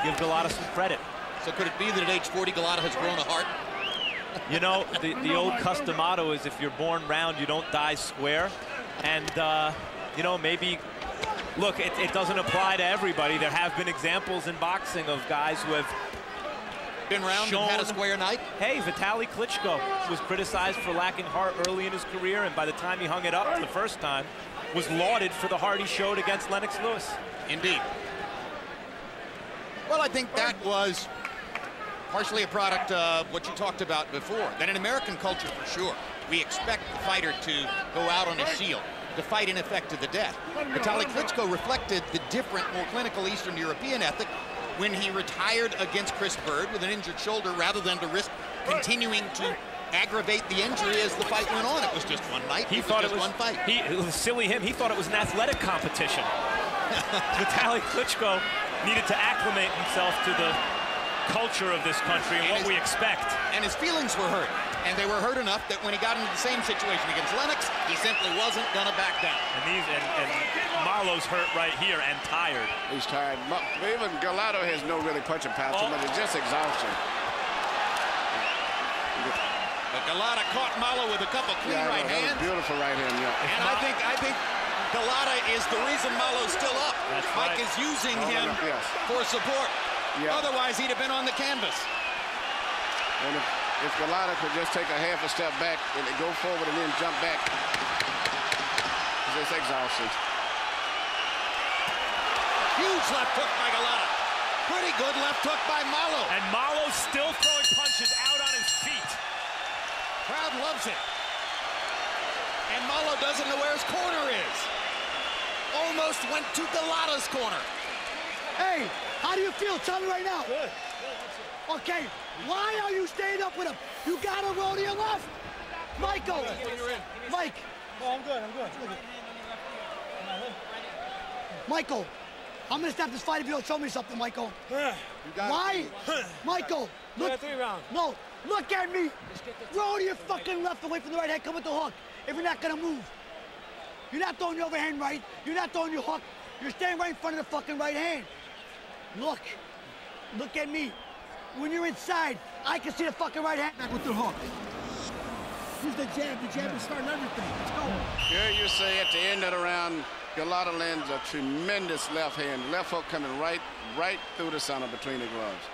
S5: Give Golota some credit.
S1: So could it be that at age 40, Golota has grown a heart?
S5: You know, the old custom motto is if you're born round, you don't die square. And, you know, maybe, look, it doesn't apply to everybody. There have been examples in boxing of guys who have
S1: been round and had a square night.
S5: Hey, Vitaly Klitschko was criticized for lacking heart early in his career, and by the time he hung it up the first time, was lauded for the heart he showed against Lennox Lewis.
S1: Indeed. Well, I think that was partially a product of what you talked about before. That in American culture, for sure, we expect the fighter to go out on a shield, to fight in effect to the death. Vitaly Klitschko reflected the different, more clinical Eastern European ethic when he retired against Chris Bird with an injured shoulder rather than to risk continuing to aggravate the injury as the fight went on. It was just one night.
S5: He thought it was
S1: one fight.
S5: It was silly him. He thought it was an athletic competition. Vitaly Klitschko needed to acclimate himself to the culture of this country and what we expect.
S1: And his feelings were hurt. And they were hurt enough that when he got into the same situation against Lennox, he simply wasn't going to back down.
S5: And Mollo's hurt right here and tired.
S6: He's tired. Even Golota has no really punching power to him, but it's just exhaustion.
S1: But Golota caught Mollo with a couple clean right hands.
S6: Beautiful right hand, yeah.
S1: And I think Golota is the reason Mollo's still up.
S5: That's
S1: Mike
S5: right.
S1: is using him for support.
S6: Yeah.
S1: Otherwise, he'd have been on the canvas.
S6: And if Golota could just take a half a step back and go forward and then jump back, it's exhaustion.
S1: Huge left hook by Golota. Pretty good left hook by Mollo.
S5: And Mollo's still throwing punches out on his feet.
S1: Crowd loves it. And Mollo doesn't know where his corner is. Almost went to Golota's corner.
S7: Hey, how do you feel? Tell me right now. Good. Okay, why are you staying up with him? You got to roll to your left. Michael. Mike.
S2: Oh, I'm good.
S7: Michael, I'm going to stop this fight if you don't show me something, Michael. Why? Michael, look.
S2: 3 rounds.
S7: No, look at me. Roll to your fucking left away from the right hand. Come with the hook if you're not going to move. You're not throwing your overhand right. You're not throwing your hook. You're staying right in front of the fucking right hand. Look at me. When you're inside, I can see the fucking right hand back with the hook.
S8: Use the jab. The jab is starting everything. Let's go.
S6: Here you see at the end of the round, Golota lands a tremendous left hand. Left hook coming right through the center between the gloves.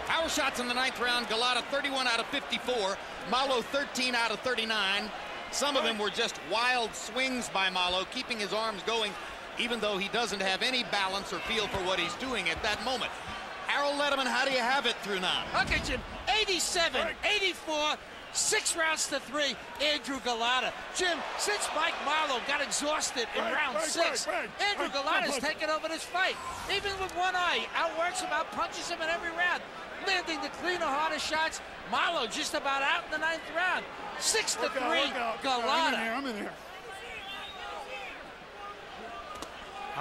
S1: Power shots in the 9th round. Golota 31 out of 54. Mollo 13 out of 39. Some of them were just wild swings by Mollo, keeping his arms going, even though he doesn't have any balance or feel for what he's doing at that moment. Harold Letterman, how do you have it through 9?
S2: Okay, Jim. 87, 84, 6 rounds to 3. Andrew Golota. Jim, since Mike Mollo got exhausted in round 6, Andrew Golota's taken over this fight. Even with one eye, outworks him, outpunches him in every round, landing the cleaner, harder shots. Mollo just about out in the 9th round. 6 to 3, Golota.
S4: I'm in here.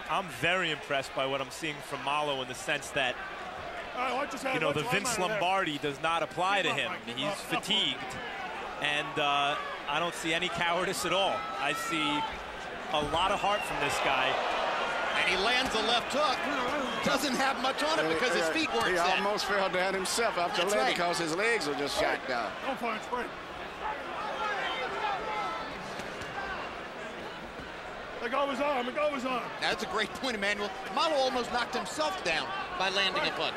S5: I'm very impressed by what I'm seeing from Mollo in the sense that,
S4: you
S5: know, the Vince Lombardi does not apply to him. He's fatigued, and I don't see any cowardice at all. I see a lot of heart from this guy.
S1: And he lands a left hook. Doesn't have much on it because his feet weren't set.
S6: He almost fell down himself after landing because his legs were just shot down.
S4: Don't punch, break. Let go of his arm, let go of his arm.
S1: That's a great point, Emmanuel. Mollo almost knocked himself down by landing a punch.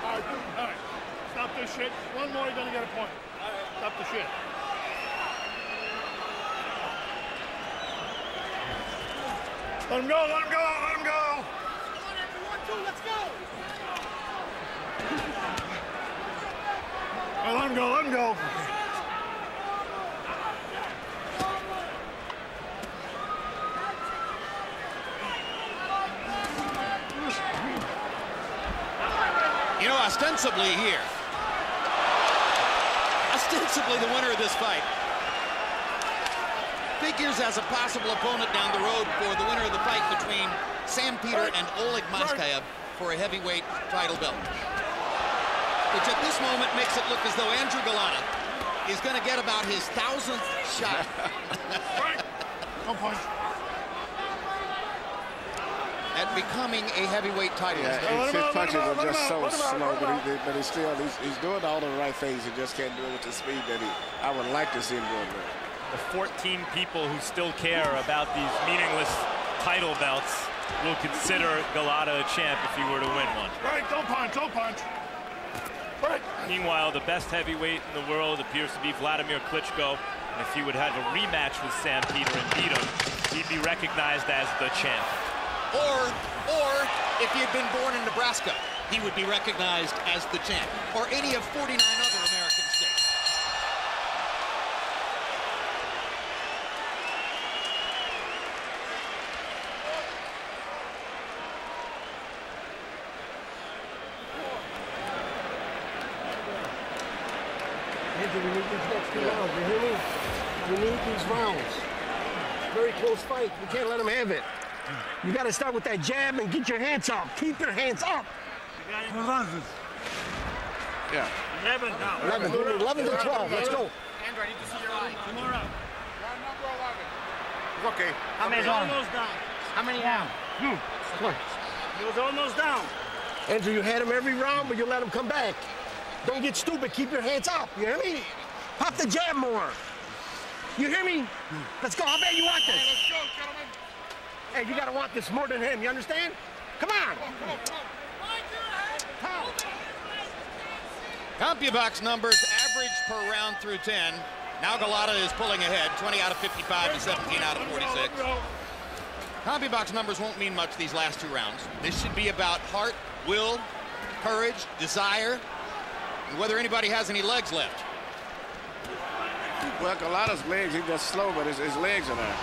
S4: All right. Stop this shit. One more, you're gonna get a point. Stop the shit. Let him go, let him go, let him go.
S2: Let's go.
S4: Right, let him go, let him go.
S1: You know, ostensibly the winner of this fight figures as a possible opponent down the road for the winner of the fight between Sam Peter and Oleg Maskayev for a heavyweight title belt, which at this moment makes it look as though Andrew Golota is going to get about his 1,000th shot.
S4: Don't punch.
S1: At becoming a heavyweight title.
S6: Yeah, his punches are just so slow, but he's doing all the right things. He just can't do it with the speed that I would like to see him doing with.
S5: The 14 people who still care about these meaningless title belts will consider Golota a champ if he were to win one.
S4: Right, don't punch, don't punch. Right.
S5: Meanwhile, the best heavyweight in the world appears to be Vladimir Klitschko. And if he would have a rematch with Sam Peter and beat him, he'd be recognized as the champ.
S1: Or if he had been born in Nebraska, he would be recognized as the champ, or any of 49 other American states.
S8: Andrew, we need these next 2 rounds, you hear me? We need these rounds. Very close fight. We can't let him have it. You got to start with that jab and get your hands up. Keep your hands up.
S6: Yeah.
S8: 11 to 12. Let's go.
S2: Andrew, I need to see your eye.
S8: Come on up.
S10: Okay.
S8: How many down? How many down? Come on.
S10: He was almost down.
S8: Andrew, you had him every round, but you let him come back. Don't get stupid. Keep your hands up. You hear me? Pop the jab more. You hear me? Let's go. How bad you want this?
S4: Let's go, gentlemen.
S8: Hey, you got to want this more than him. You understand? Come on.
S1: CompuBox numbers average per round through 10. Now Golota is pulling ahead, 20 out of 55 and 17 out of 46. CompuBox numbers won't mean much these last 2 rounds. This should be about heart, will, courage, desire, and whether anybody has any legs left.
S6: Well, Golota's legs, he's just slow, but his legs are there.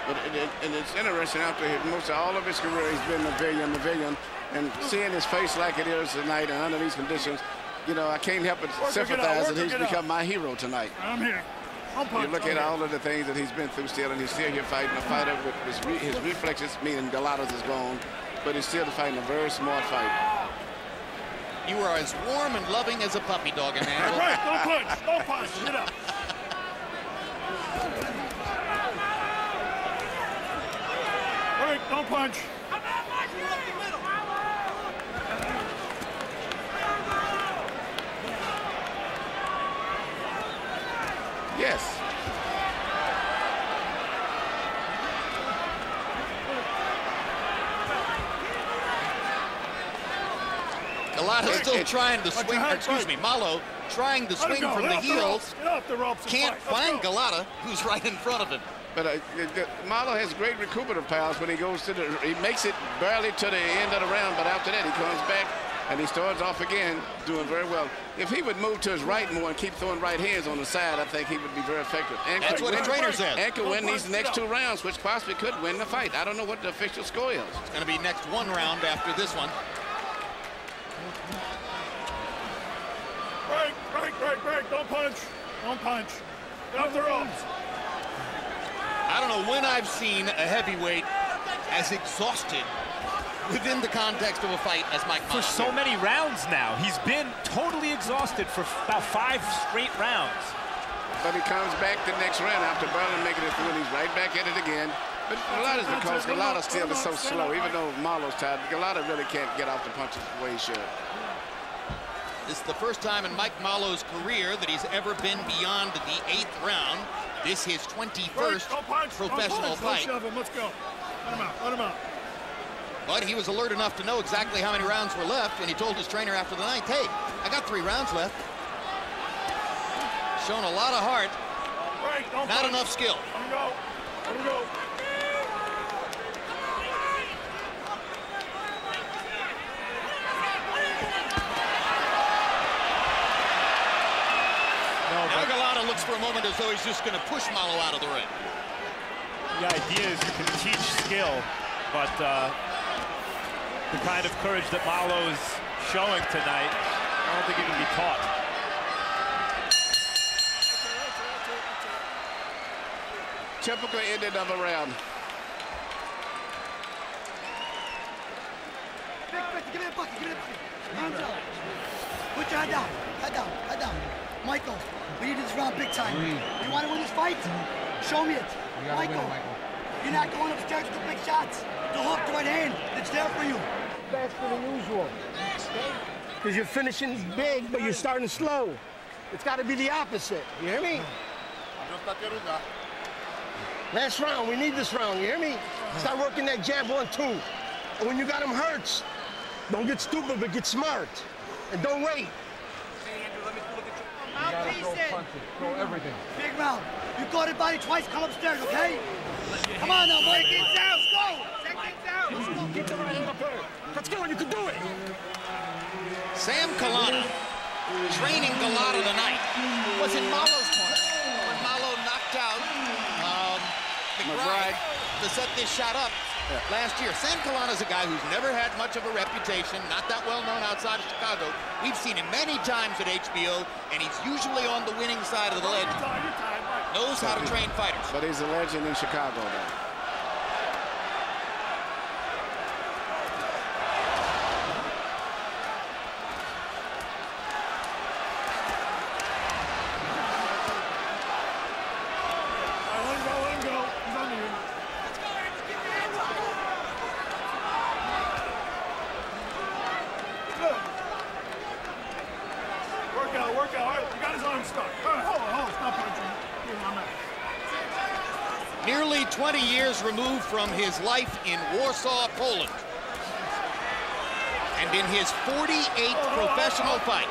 S6: But it's interesting, after most of all of his career, he's been the villain, and seeing his face like it is tonight and under these conditions, you know, I can't help but sympathize that he's become my hero tonight.
S4: I'm here.
S6: You look at all of the things that he's been through still, and he's still here fighting a fighter with his reflexes, meaning Golota's is gone, but he's still fighting a very smart fight.
S1: You are as warm and loving as a puppy dog, Emmanuel.
S4: Right, don't punch, get up. Break, don't punch.
S6: Yes.
S1: Golota still trying to swing, excuse me, Mollo trying to swing from the heels.
S4: Get off the ropes.
S1: Can't find Golota, who's right in front of him.
S6: But Mollo has great recuperative powers when he goes to the, he makes it barely to the end of the round, but after that he comes back and he starts off again, doing very well. If he would move to his right more and keep throwing right hands on the side, I think he would be very effective. And
S1: that's what the trainer said.
S6: And could win these next 2 rounds, which possibly could win the fight. I don't know what the official score is.
S1: It's going to be next 1 round after this one.
S4: Break, don't punch. Don't punch. Get off the ropes.
S1: I don't know when I've seen a heavyweight as exhausted within the context of a fight as Mike Mollo.
S5: For so many rounds now. He's been totally exhausted for about 5 straight rounds.
S6: But he comes back the next round after barely making it through, and he's right back at it again. But Golota's because Golota still is so slow. Even though Mollo's tired, Golota really can't get off the punches the way he should.
S1: This is the first time in Mike Mollo's career that he's ever been beyond the 8th round. This his 21st professional fight.
S4: Let's go. Let him out.
S1: But he was alert enough to know exactly how many rounds were left when he told his trainer after the 9th, hey, I got 3 rounds left. Shown a lot of heart, not enough skill.
S4: Let him go.
S1: Now Golota looks for a moment as though he's just going to push Mollo out of the ring.
S5: The idea is you can teach skill, but the kind of courage that Mollo is showing tonight, I don't think it can be taught.
S6: Typical ending of a round.
S7: Give me a bucket. Hands up. Put your head down. Head down. Michael, we need this round big time. You want to win this fight? Show me it. Michael, you're not going upstairs with the big shots. The hook, the right hand, it's there for you.
S8: Faster than usual. Because you're finishing big, but you're starting slow. It's got to be the opposite. You hear me? Last round, we need this round. You hear me? Start working that jab 1-2. And when you got him hurts, don't get stupid, but get smart. And don't wait.
S7: You gotta
S10: throw everything.
S7: Big round. You caught it body twice, come upstairs, okay? Come on now, Mike. Seconds out, go! Seconds out!
S8: Get the right hand up there. Let's go, you can do it.
S1: Sam Golota, training Golota tonight, was in Mollo's corner when Mollo knocked out McBride to set this shot up last year. Sam Golota's a guy who's never had much of a reputation, not that well known outside of Chicago. We've seen him many times at HBO, and he's usually on the winning side of the legend. Knows how to train fighters.
S6: But he's a legend in Chicago now.
S1: Nearly 20 years removed from his life in Warsaw, Poland. And in his 48th professional fight,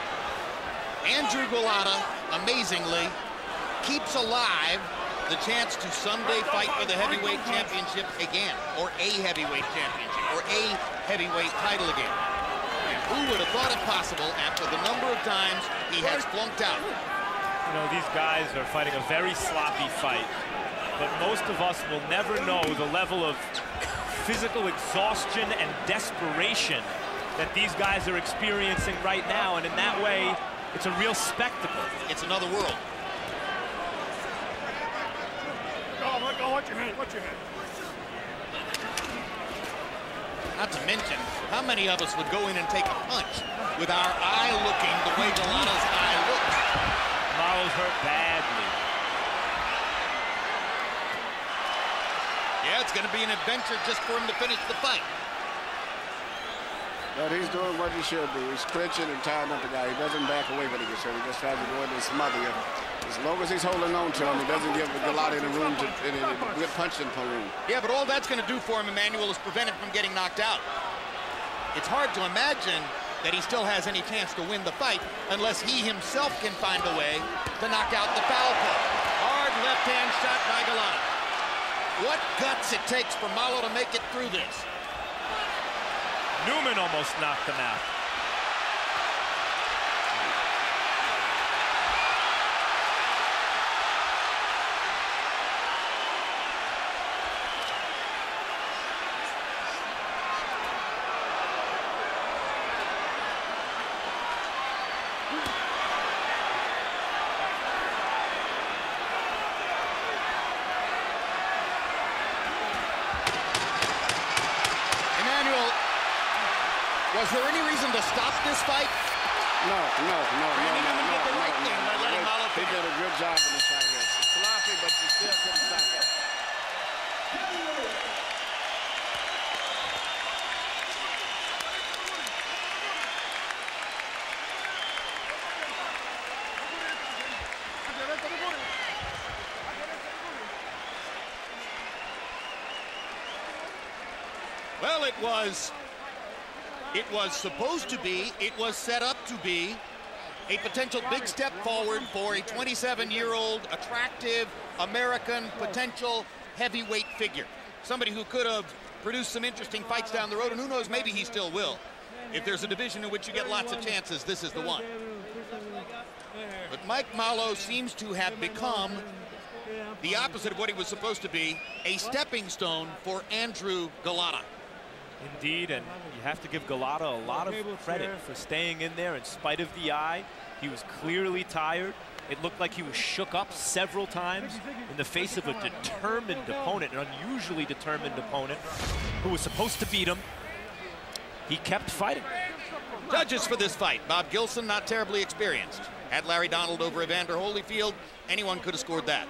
S1: Andrew Golota, amazingly, keeps alive the chance to someday fight for the heavyweight championship again, or a heavyweight championship, or a heavyweight title again. And who would have thought it possible after the number of times he has flunked out?
S5: You know, these guys are fighting a very sloppy fight, but most of us will never know the level of physical exhaustion and desperation that these guys are experiencing right now, and in that way, it's a real spectacle.
S1: It's another world.
S4: Go, watch your head,
S1: Not to mention, how many of us would go in and take a punch with our eye looking the way Golota's eye looks?
S5: Mollo's hurt badly.
S1: Yeah, it's going to be an adventure just for him to finish the fight.
S6: But he's doing what he should do. He's clinching and tying up the guy. He doesn't back away when he gets hurt. He just tries to go in and smother you. As long as he's holding on to him, he doesn't give Golota any room to any good punching room.
S1: Yeah, but all that's going to do for him, Emmanuel, is prevent him from getting knocked out. It's hard to imagine that he still has any chance to win the fight unless he himself can find a way to knock out the foul pole. Hard left-hand shot by Golota. What guts it takes for Mollo to make it through this.
S5: Newman almost knocked him out.
S1: Was there any reason to stop this fight?
S6: No.
S1: Randy Newman did the right thing by letting Mollo
S6: He did a good job in this fight here. Sloppy, but you still couldn't stop it.
S1: Well, it was supposed to be, it was set up to be a potential big step forward for a 27-year-old, attractive, American potential heavyweight figure. Somebody who could have produced some interesting fights down the road, and who knows, maybe he still will. If there's a division in which you get lots of chances, this is the one. But Mike Mollo seems to have become the opposite of what he was supposed to be, a stepping stone for Andrew Golota.
S5: Indeed, and you have to give Golota a lot of credit for staying in there in spite of the eye. He was clearly tired. It looked like he was shook up several times in the face of a determined opponent, an unusually determined opponent who was supposed to beat him. He kept fighting.
S1: Judges for this fight: Bob Gilson, not terribly experienced. Had Larry Donald over Evander Holyfield. Anyone could have scored that.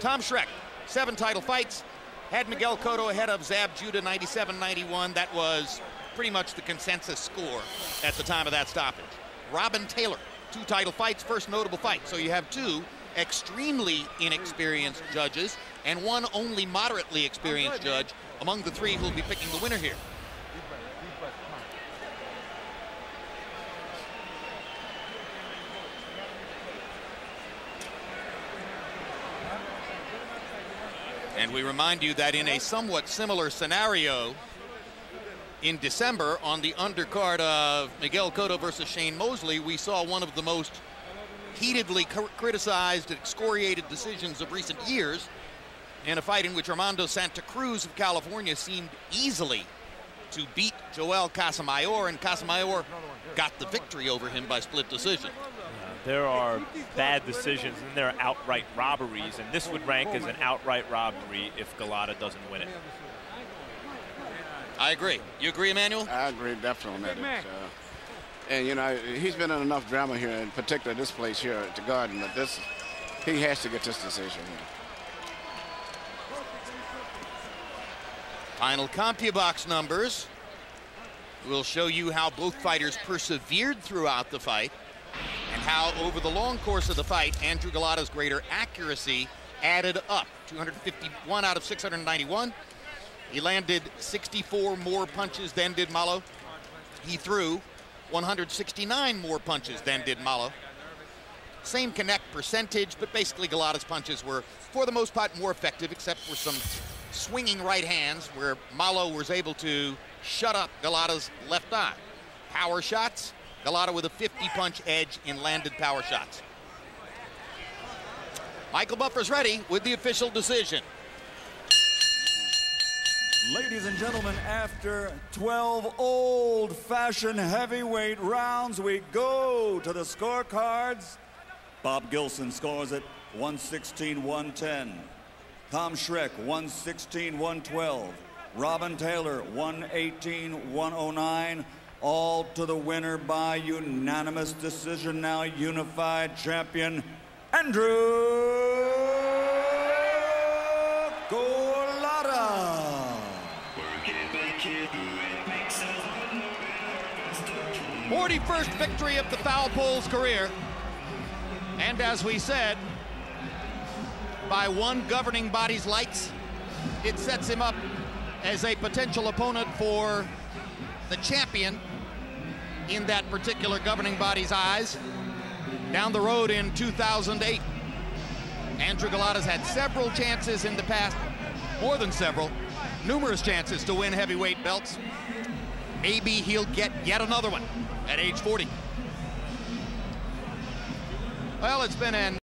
S1: Tom Schreck, 7 title fights. Had Miguel Cotto ahead of Zab Judah 97-91. That was pretty much the consensus score at the time of that stoppage. Robin Taylor, 2 title fights, first notable fight. So you have 2 extremely inexperienced judges and 1 only moderately experienced judge among the 3 who will be picking the winner here. And we remind you that in a somewhat similar scenario in December on the undercard of Miguel Cotto versus Shane Mosley, we saw one of the most heatedly criticized and excoriated decisions of recent years in a fight in which Armando Santa Cruz of California seemed easily to beat Joel Casamayor, and Casamayor got the victory over him by split decision.
S5: There are bad decisions and there are outright robberies, and this would rank as an outright robbery if Golota doesn't win it.
S1: I agree. You agree, Emmanuel?
S6: I agree definitely on that. And you know, he's been in enough drama here, in particular this place here at the Garden, that he has to get this decision here.
S1: Final CompuBox numbers will show you how both fighters persevered throughout the fight, and how over the long course of the fight, Andrew Golota's greater accuracy added up. 251 out of 691. He landed 64 more punches than did Mollo. He threw 169 more punches than did Mollo. Same connect percentage, but basically Golota's punches were, for the most part, more effective, except for some swinging right hands where Mollo was able to shut up Golota's left eye. Power shots, Golota with a 50-punch edge in landed power shots. Michael Buffer's ready with the official decision.
S3: Ladies and gentlemen, after 12 old-fashioned heavyweight rounds, we go to the scorecards. Bob Gilson scores at 116-110. Tom Schreck, 116-112. Robin Taylor, 118-109. All to the winner by unanimous decision, now unified champion, Andrew Golota.
S1: 41st victory of the foul pole's career. And as we said, by one governing body's lights, it sets him up as a potential opponent for the champion in that particular governing body's eyes down the road in 2008. Andrew Golota's had several chances in the past, more than several, numerous chances to win heavyweight belts. Maybe he'll get yet another one at age 40. Well, it's been an